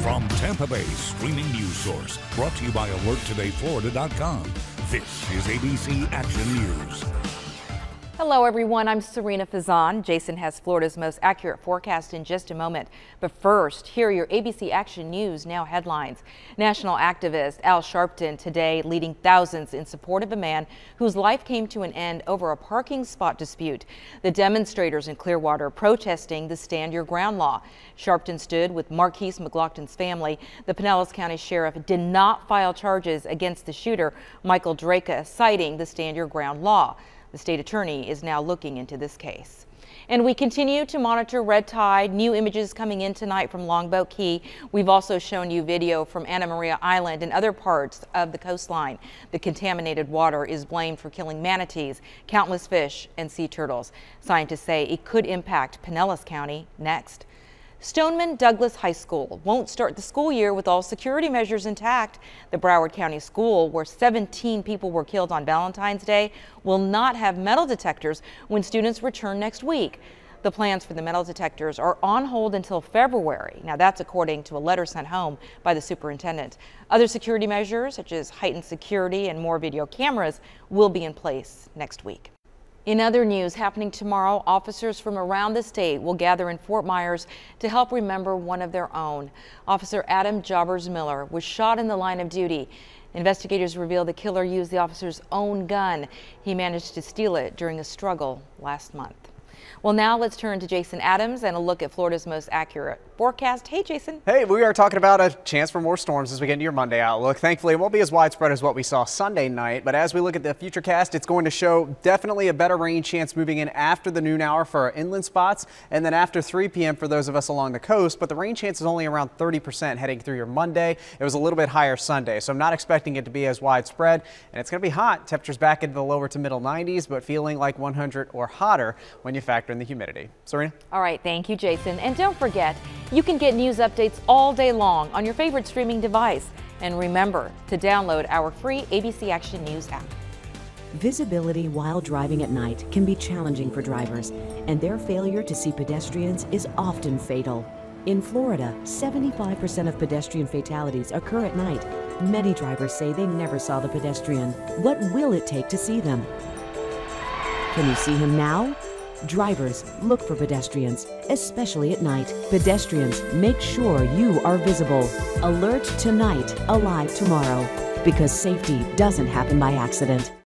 From Tampa Bay's streaming news source, brought to you by AlertTodayFlorida.com, this is ABC Action News. Hello everyone, I'm Serena Fazan. Jason has Florida's most accurate forecast in just a moment. But first, here are your ABC Action News Now headlines. National activist Al Sharpton today leading thousands in support of a man whose life came to an end over a parking spot dispute. The demonstrators in Clearwater protesting the Stand Your Ground law. Sharpton stood with Marquise McLaughlin's family. The Pinellas County Sheriff did not file charges against the shooter, Michael Draka, citing the Stand Your Ground law. The state attorney is now looking into this case. And we continue to monitor red tide. New images coming in tonight from Longboat Key. We've also shown you video from Anna Maria Island and other parts of the coastline. The contaminated water is blamed for killing manatees, countless fish, and sea turtles. Scientists say it could impact Pinellas County next. Stoneman Douglas High School won't start the school year with all security measures intact. The Broward County School, where 17 people were killed on Valentine's Day, will not have metal detectors when students return next week. The plans for the metal detectors are on hold until February. Now that's according to a letter sent home by the superintendent. Other security measures, such as heightened security and more video cameras, will be in place next week. In other news happening tomorrow, officers from around the state will gather in Fort Myers to help remember one of their own. Officer Adam Jobbers Miller was shot in the line of duty. Investigators reveal the killer used the officer's own gun. He managed to steal it during a struggle last month. Well, now let's turn to Jason Adams and a look at Florida's most accurate forecast. Hey, Jason. Hey, we are talking about a chance for more storms as we get into your Monday outlook. Thankfully, it won't be as widespread as what we saw Sunday night, but as we look at the futurecast, it's going to show definitely a better rain chance moving in after the noon hour for our inland spots, and then after 3 p.m. for those of us along the coast, but the rain chance is only around 30% heading through your Monday. It was a little bit higher Sunday, so I'm not expecting it to be as widespread, and it's going to be hot. Temperatures back into the lower to middle 90s, but feeling like 100 or hotter when you factor in the humidity. Serena? All right, thank you, Jason. And don't forget, you can get news updates all day long on your favorite streaming device. And remember to download our free ABC Action News app. Visibility while driving at night can be challenging for drivers, and their failure to see pedestrians is often fatal. In Florida, 75% of pedestrian fatalities occur at night. Many drivers say they never saw the pedestrian. What will it take to see them? Can you see him now? Drivers, look for pedestrians, especially at night. Pedestrians, make sure you are visible. Alert tonight, alive tomorrow. Because safety doesn't happen by accident.